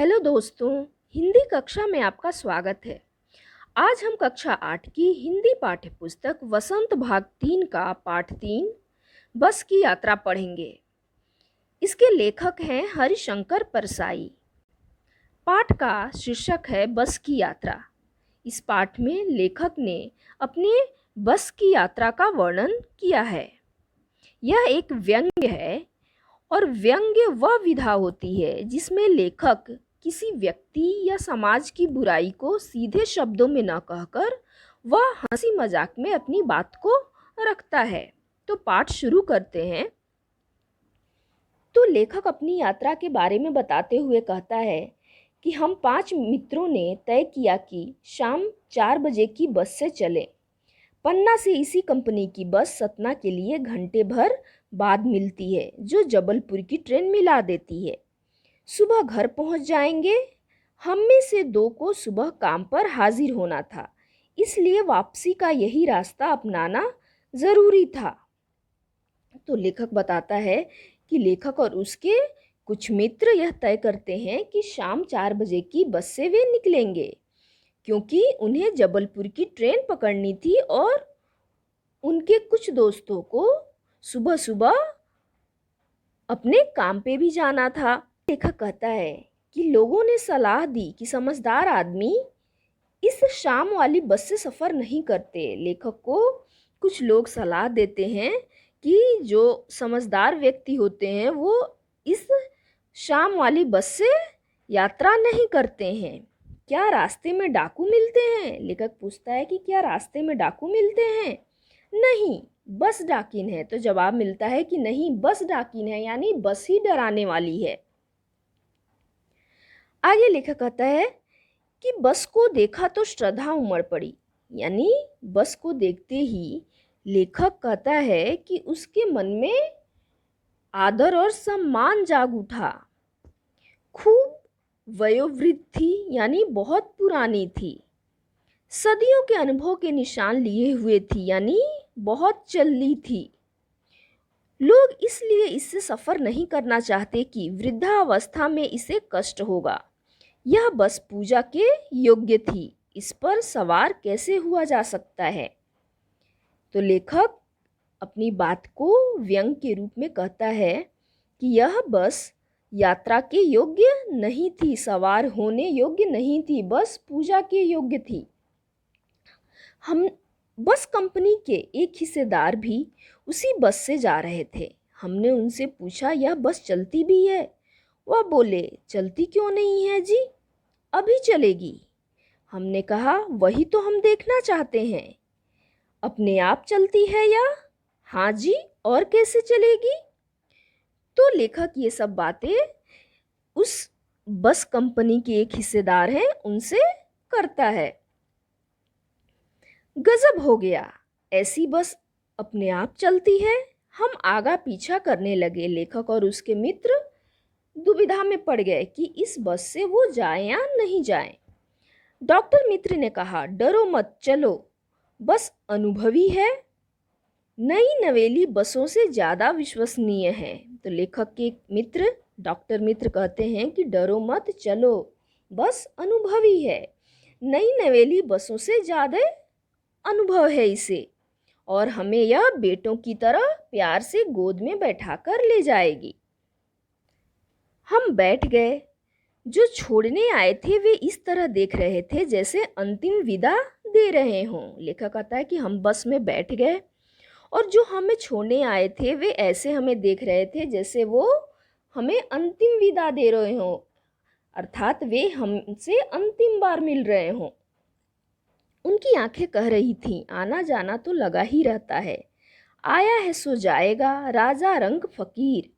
Hello दोस्तों, हिंदी कक्षा में आपका स्वागत है। आज हम कक्षा 8 की हिंदी पाठ्य पुस्तक वसंत भाग 3 का पाठ 3 बस की यात्रा पढ़ेंगे। इसके लेखक हैं हरिशंकर परसाई। पाठ का शीर्षक है बस की यात्रा। इस पाठ में लेखक ने अपने बस की यात्रा का वर्णन किया है। यह एक व्यंग्य है और व्यंग्य वह विधा होती है जिसमें लेखक किसी व्यक्ति या समाज की बुराई को सीधे शब्दों में न कहकर वह हंसी मजाक में अपनी बात को रखता है। तो पाठ शुरू करते हैं। तो लेखक अपनी यात्रा के बारे में बताते हुए कहता है कि हम 5 मित्रों ने तय किया कि शाम 4 बजे की बस से चलें। पन्ना से इसी कंपनी की बस सतना के लिए घंटे भर बाद मिलती है, जो जबलपुर की ट्रेन मिला देती है। सुबह घर पहुंच जाएंगे। हम में से 2 को सुबह काम पर हाजिर होना था, इसलिए वापसी का यही रास्ता अपनाना ज़रूरी था। तो लेखक बताता है कि लेखक और उसके कुछ मित्र यह तय करते हैं कि शाम 4 बजे की बस से वे निकलेंगे, क्योंकि उन्हें जबलपुर की ट्रेन पकड़नी थी और उनके कुछ दोस्तों को सुबह सुबह अपने काम पे भी जाना था। लेखक कहता है कि लोगों ने सलाह दी कि समझदार आदमी इस शाम वाली बस से सफ़र नहीं करते। लेखक को कुछ लोग सलाह देते हैं कि जो समझदार व्यक्ति होते हैं वो इस शाम वाली बस से यात्रा नहीं करते हैं। क्या रास्ते में डाकू मिलते हैं? लेखक पूछता है कि क्या रास्ते में डाकू मिलते हैं? नहीं, बस डाकिन है। तो जवाब मिलता है कि नहीं, बस डाकिन है, यानी बस ही डराने वाली है। आगे लेखक कहता है कि बस को देखा तो श्रद्धा उमड़ पड़ी, यानी बस को देखते ही लेखक कहता है कि उसके मन में आदर और सम्मान जाग उठा। खूब वयोवृद्ध थी, यानी बहुत पुरानी थी। सदियों के अनुभव के निशान लिए हुए थी, यानी बहुत चली थी। लोग इसलिए इससे सफ़र नहीं करना चाहते कि वृद्धावस्था में इसे कष्ट होगा। यह बस पूजा के योग्य थी, इस पर सवार कैसे हुआ जा सकता है? तो लेखक अपनी बात को व्यंग के रूप में कहता है कि यह बस यात्रा के योग्य नहीं थी, सवार होने योग्य नहीं थी, बस पूजा के योग्य थी। हम बस कंपनी के एक हिस्सेदार भी उसी बस से जा रहे थे। हमने उनसे पूछा, यह बस चलती भी है? वह बोले, चलती क्यों नहीं है जी, अभी चलेगी। हमने कहा, वही तो हम देखना चाहते हैं, अपने आप चलती है या? हाँ जी, और कैसे चलेगी? तो लेखक ये सब बातें उस बस कंपनी के एक हिस्सेदार हैं उनसे करता है। गजब हो गया, ऐसी बस अपने आप चलती है। हम आगा पीछा करने लगे। लेखक और उसके मित्र दुविधा में पड़ गए कि इस बस से वो जाए या नहीं जाए। डॉक्टर मित्र ने कहा, डरो मत, चलो, बस अनुभवी है, नई नवेली बसों से ज़्यादा विश्वसनीय है। तो लेखक के मित्र डॉक्टर मित्र कहते हैं कि डरो मत, चलो, बस अनुभवी है, नई नवेली बसों से ज़्यादा अनुभव है इसे, और हमें यह बेटों की तरह प्यार से गोद में बैठाकर ले जाएगी। हम बैठ गए। जो छोड़ने आए थे वे इस तरह देख रहे थे जैसे अंतिम विदा दे रहे हों। लेखक कहता है कि हम बस में बैठ गए और जो हमें छोड़ने आए थे वे ऐसे हमें देख रहे थे जैसे वो हमें अंतिम विदा दे रहे हों, अर्थात वे हमसे अंतिम बार मिल रहे हों। उनकी आंखें कह रही थीं, आना जाना तो लगा ही रहता है, आया है सो जाएगा, राजा रंग फकीर।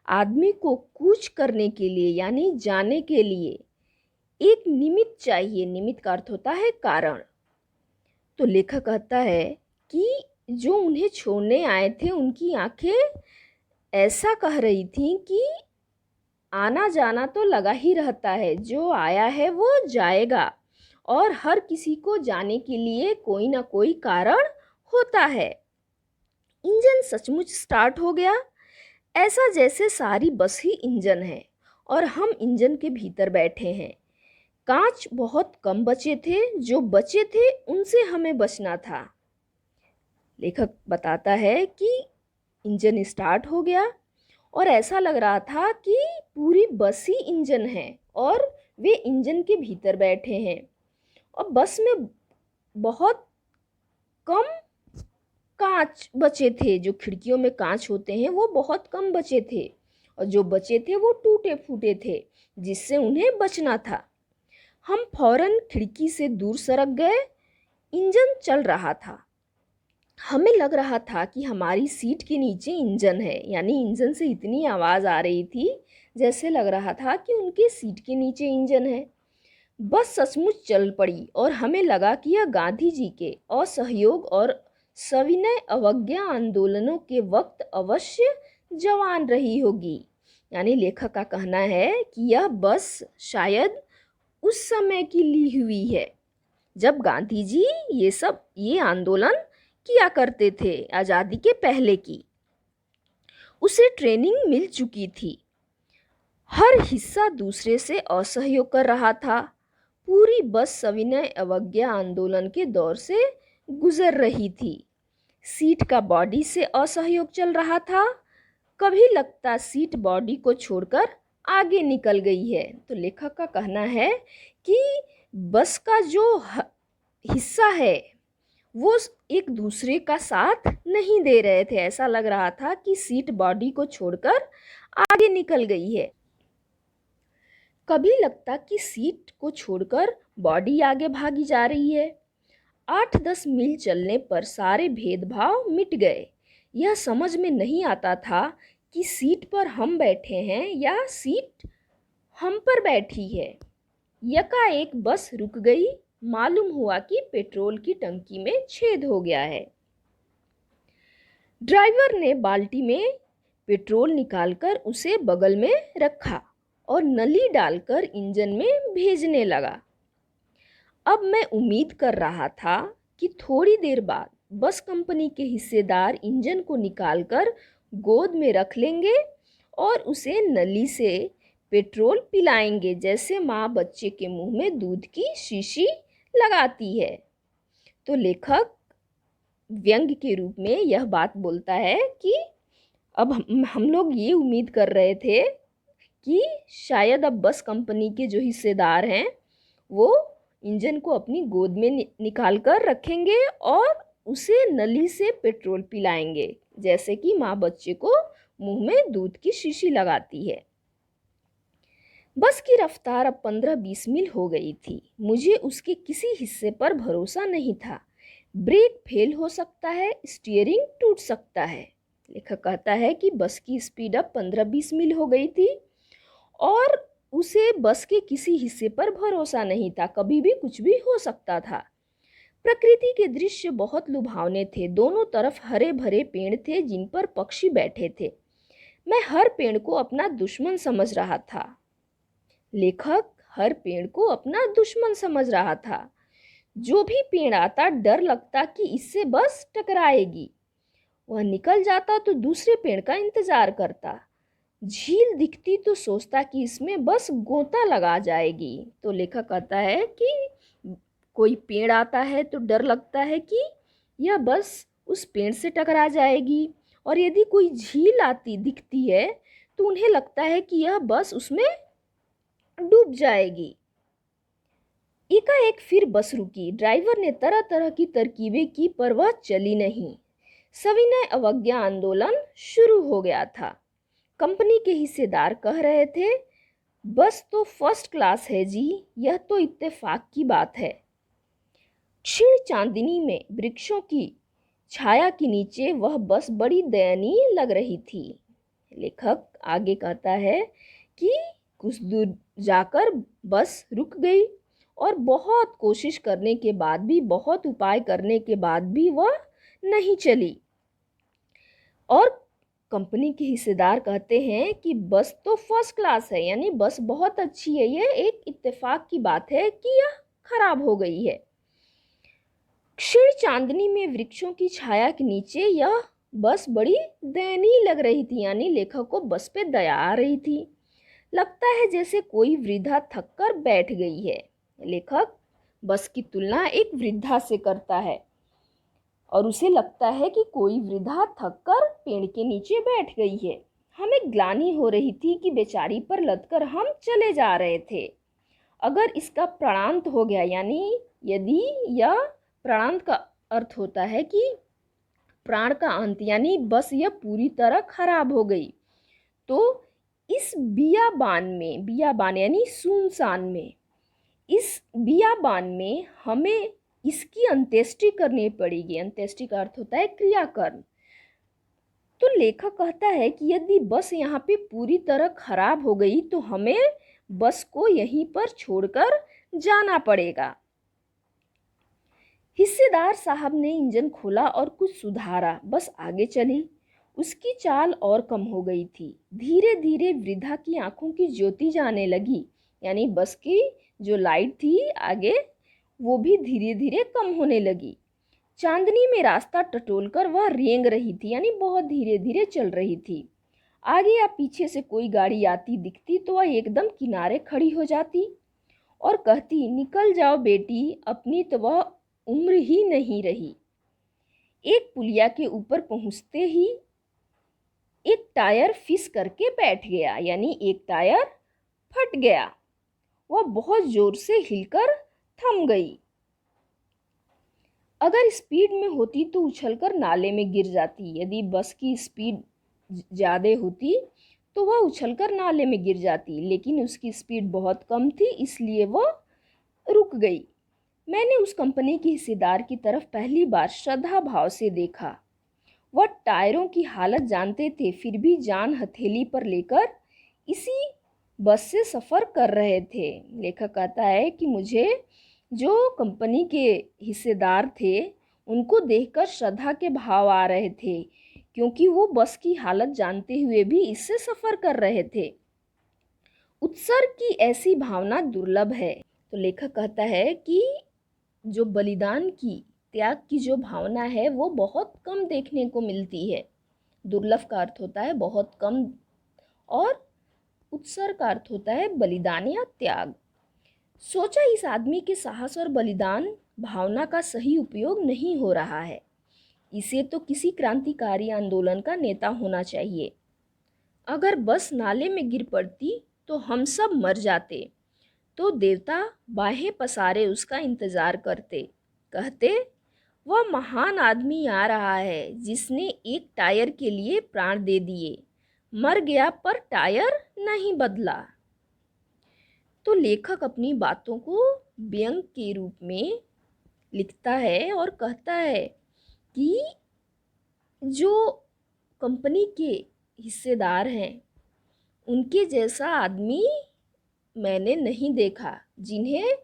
आदमी को कूच करने के लिए, यानी जाने के लिए, एक निमित्त चाहिए। निमित्त का अर्थ होता है कारण। तो लेखक कहता है कि जो उन्हें छोड़ने आए थे उनकी आंखें ऐसा कह रही थीं कि आना जाना तो लगा ही रहता है, जो आया है वो जाएगा, और हर किसी को जाने के लिए कोई ना कोई कारण होता है। इंजन सचमुच स्टार्ट हो गया, ऐसा जैसे सारी बस ही इंजन है और हम इंजन के भीतर बैठे हैं। कांच बहुत कम बचे थे, जो बचे थे उनसे हमें बचना था। लेखक बताता है कि इंजन स्टार्ट हो गया और ऐसा लग रहा था कि पूरी बस ही इंजन है और वे इंजन के भीतर बैठे हैं। और बस में बहुत कम कांच बचे थे, जो खिड़कियों में कांच होते हैं वो बहुत कम बचे थे, और जो बचे थे वो टूटे फूटे थे, जिससे उन्हें बचना था। हम फौरन खिड़की से दूर सरक गए। इंजन चल रहा था। हमें लग रहा था कि हमारी सीट के नीचे इंजन है, यानी इंजन से इतनी आवाज़ आ रही थी जैसे लग रहा था कि उनके सीट के नीचे इंजन है। बस सचमुच चल पड़ी और हमें लगा कि यह गांधी जी के असहयोग और सविनय अवज्ञा आंदोलनों के वक्त अवश्य जवान रही होगी। यानी लेखक का कहना है कि यह बस शायद उस समय की ली हुई है जब गांधी जी ये आंदोलन किया करते थे, आज़ादी के पहले की। उसे ट्रेनिंग मिल चुकी थी। हर हिस्सा दूसरे से असहयोग कर रहा था। पूरी बस सविनय अवज्ञा आंदोलन के दौर से गुजर रही थी। सीट का बॉडी से असहयोग चल रहा था। कभी लगता सीट बॉडी को छोड़कर आगे निकल गई है। तो लेखक का कहना है कि बस का जो हिस्सा है वो एक दूसरे का साथ नहीं दे रहे थे। ऐसा लग रहा था कि सीट बॉडी को छोड़कर आगे निकल गई है। कभी लगता कि सीट को छोड़कर बॉडी आगे भागी जा रही है। 8-10 मील चलने पर सारे भेदभाव मिट गए। यह समझ में नहीं आता था कि सीट पर हम बैठे हैं या सीट हम पर बैठी है। यकाएक बस रुक गई। मालूम हुआ कि पेट्रोल की टंकी में छेद हो गया है। ड्राइवर ने बाल्टी में पेट्रोल निकालकर उसे बगल में रखा और नली डालकर इंजन में भेजने लगा। अब मैं उम्मीद कर रहा था कि थोड़ी देर बाद बस कंपनी के हिस्सेदार इंजन को निकालकर गोद में रख लेंगे और उसे नली से पेट्रोल पिलाएंगे, जैसे माँ बच्चे के मुंह में दूध की शीशी लगाती है। तो लेखक व्यंग्य के रूप में यह बात बोलता है कि अब हम लोग ये उम्मीद कर रहे थे कि शायद अब बस कंपनी के जो हिस्सेदार हैं वो इंजन को अपनी गोद में निकाल कर रखेंगे और उसे नली से पेट्रोल पिलाएंगे, जैसे कि माँ बच्चे को मुंह में दूध की शीशी लगाती है। बस की रफ्तार अब 15-20 मील हो गई थी। मुझे उसके किसी हिस्से पर भरोसा नहीं था। ब्रेक फेल हो सकता है, स्टीयरिंग टूट सकता है। लेखक कहता है कि बस की स्पीड अब 15-20 मील हो गई थी और उसे बस के किसी हिस्से पर भरोसा नहीं था। कभी भी कुछ भी हो सकता था। प्रकृति के दृश्य बहुत लुभावने थे। दोनों तरफ हरे भरे पेड़ थे जिन पर पक्षी बैठे थे। मैं हर पेड़ को अपना दुश्मन समझ रहा था। लेखक हर पेड़ को अपना दुश्मन समझ रहा था। जो भी पेड़ आता डर लगता कि इससे बस टकराएगी। वह निकल जाता तो दूसरे पेड़ का इंतजार करता। झील दिखती तो सोचता कि इसमें बस गोता लगा जाएगी। तो लेखक कहता है कि कोई पेड़ आता है तो डर लगता है कि यह बस उस पेड़ से टकरा जाएगी, और यदि कोई झील आती दिखती है तो उन्हें लगता है कि यह बस उसमें डूब जाएगी। एकाएक फिर बस रुकी। ड्राइवर ने तरह तरह की तरकीबें की पर वह चली नहीं। सविनय अवज्ञा आंदोलन शुरू हो गया था। कंपनी के हिस्सेदार कह रहे थे, बस तो फर्स्ट क्लास है जी, यह तो इत्तेफाक की बात है। क्षीण चांदनी में वृक्षों की छाया के नीचे वह बस बड़ी दयनीय लग रही थी। लेखक आगे कहता है कि कुछ दूर जाकर बस रुक गई और बहुत कोशिश करने के बाद भी, बहुत उपाय करने के बाद भी वह नहीं चली। और कंपनी के हिस्सेदार कहते हैं कि बस तो फर्स्ट क्लास है, यानी बस बहुत अच्छी है। यह एक इत्तेफाक की बात है कि यह खराब हो गई है। क्षीण चांदनी में वृक्षों की छाया के नीचे यह बस बड़ी दयनीय लग रही थी, यानी लेखक को बस पे दया आ रही थी। लगता है जैसे कोई वृद्धा थककर बैठ गई है। लेखक बस की तुलना एक वृद्धा से करता है और उसे लगता है कि कोई वृद्धा थककर पेड़ के नीचे बैठ गई है। हमें ग्लानि हो रही थी कि बेचारी पर लदकर हम चले जा रहे थे। अगर इसका प्राणांत हो गया, यानी यदि यह प्राणांत का अर्थ होता है कि प्राण का अंत, यानी बस यह पूरी तरह खराब हो गई, तो इस बियाबान में, बियाबान यानी सुनसान में, इस बियाबान में हमें इसकी अंत्येष्टि करनी पड़ेगी। अंत्येष्टि का अर्थ होता है क्रियाकर्म। तो लेखक कहता है कि यदि बस यहाँ पे पूरी तरह खराब हो गई तो हमें बस को यहीं पर छोड़कर जाना पड़ेगा। हिस्सेदार साहब ने इंजन खोला और कुछ सुधारा, बस आगे चली। उसकी चाल और कम हो गई थी। धीरे धीरे वृद्धा की आंखों की ज्योति जाने लगी, यानी बस की जो लाइट थी आगे, वो भी धीरे धीरे कम होने लगी। चांदनी में रास्ता टटोलकर वह रेंग रही थी, यानी बहुत धीरे धीरे चल रही थी। आगे या पीछे से कोई गाड़ी आती दिखती तो वह एकदम किनारे खड़ी हो जाती और कहती, निकल जाओ बेटी, अपनी तो वह उम्र ही नहीं रही। एक पुलिया के ऊपर पहुंचते ही एक टायर फिस करके बैठ गया, यानी एक टायर फट गया। वह बहुत जोर से हिलकर थम गई। अगर स्पीड में होती तो उछलकर नाले में गिर जाती। यदि बस की स्पीड ज़्यादा होती तो वह उछलकर नाले में गिर जाती, लेकिन उसकी स्पीड बहुत कम थी, इसलिए वह रुक गई। मैंने उस कंपनी के हिस्सेदार की तरफ पहली बार श्रद्धा भाव से देखा। वह टायरों की हालत जानते थे, फिर भी जान हथेली पर लेकर इसी बस से सफ़र कर रहे थे। लेखक कहता है कि मुझे जो कंपनी के हिस्सेदार थे उनको देखकर श्रद्धा के भाव आ रहे थे, क्योंकि वो बस की हालत जानते हुए भी इससे सफ़र कर रहे थे। उत्सर्ग की ऐसी भावना दुर्लभ है। तो लेखक कहता है कि जो बलिदान की, त्याग की जो भावना है वो बहुत कम देखने को मिलती है। दुर्लभ का अर्थ होता है बहुत कम और उत्सर्ग का अर्थ होता है बलिदान या त्याग। सोचा, इस आदमी के साहस और बलिदान भावना का सही उपयोग नहीं हो रहा है। इसे तो किसी क्रांतिकारी आंदोलन का नेता होना चाहिए। अगर बस नाले में गिर पड़ती तो हम सब मर जाते, तो देवता बाहें पसारे उसका इंतजार करते, कहते, वह महान आदमी आ रहा है जिसने एक टायर के लिए प्राण दे दिए, मर गया पर टायर नहीं बदला। तो लेखक अपनी बातों को व्यंग के रूप में लिखता है और कहता है कि जो कंपनी के हिस्सेदार हैं उनके जैसा आदमी मैंने नहीं देखा, जिन्हें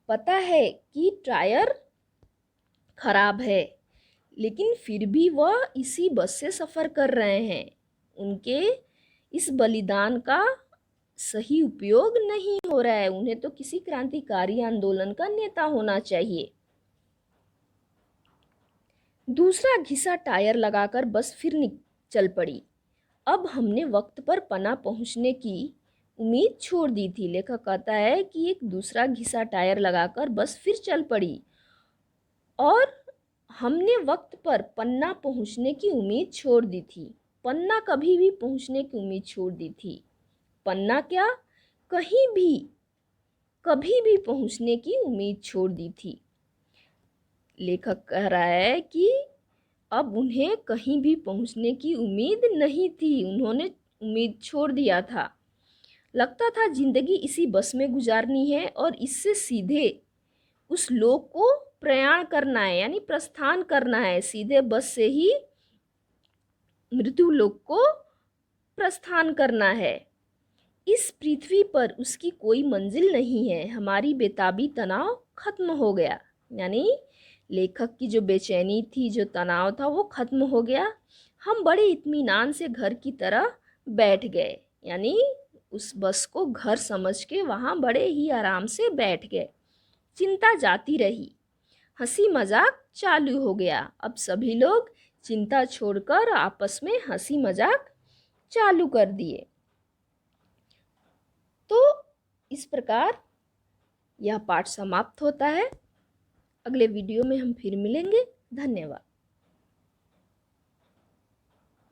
पता है कि टायर खराब है, लेकिन फिर भी वह इसी बस से सफ़र कर रहे हैं। उनके इस बलिदान का सही उपयोग नहीं हो रहा है। उन्हें तो किसी क्रांतिकारी आंदोलन का नेता होना चाहिए। दूसरा घिसा टायर लगाकर बस फिर चल पड़ी। अब हमने वक्त पर पना पहुंचने की उम्मीद छोड़ दी थी। लेखक कहता है कि एक दूसरा घिसा टायर लगाकर बस फिर चल पड़ी और हमने वक्त पर पन्ना पहुंचने की उम्मीद छोड़ दी थी। पन्ना कभी भी पहुंचने की उम्मीद छोड़ दी थी। पन्ना क्या, कहीं भी कभी भी पहुंचने की उम्मीद छोड़ दी थी। लेखक कह रहा है कि अब उन्हें कहीं भी पहुंचने की उम्मीद नहीं थी, उन्होंने उम्मीद छोड़ दिया था। लगता था जिंदगी इसी बस में गुजारनी है और इससे सीधे उस लोक को प्रयाण करना है, यानी प्रस्थान करना है। सीधे बस से ही मृत्यु लोक को प्रस्थान करना है। इस पृथ्वी पर उसकी कोई मंजिल नहीं है। हमारी बेताबी तनाव खत्म हो गया, यानी लेखक की जो बेचैनी थी, जो तनाव था, वो खत्म हो गया। हम बड़े इत्मीनान से घर की तरह बैठ गए, यानी उस बस को घर समझ के वहाँ बड़े ही आराम से बैठ गए। चिंता जाती रही, हंसी मजाक चालू हो गया। अब सभी लोग चिंता छोड़कर आपस में हंसी मजाक चालू कर दिए। इस प्रकार यह पाठ समाप्त होता है। अगले वीडियो में हम फिर मिलेंगे। धन्यवाद।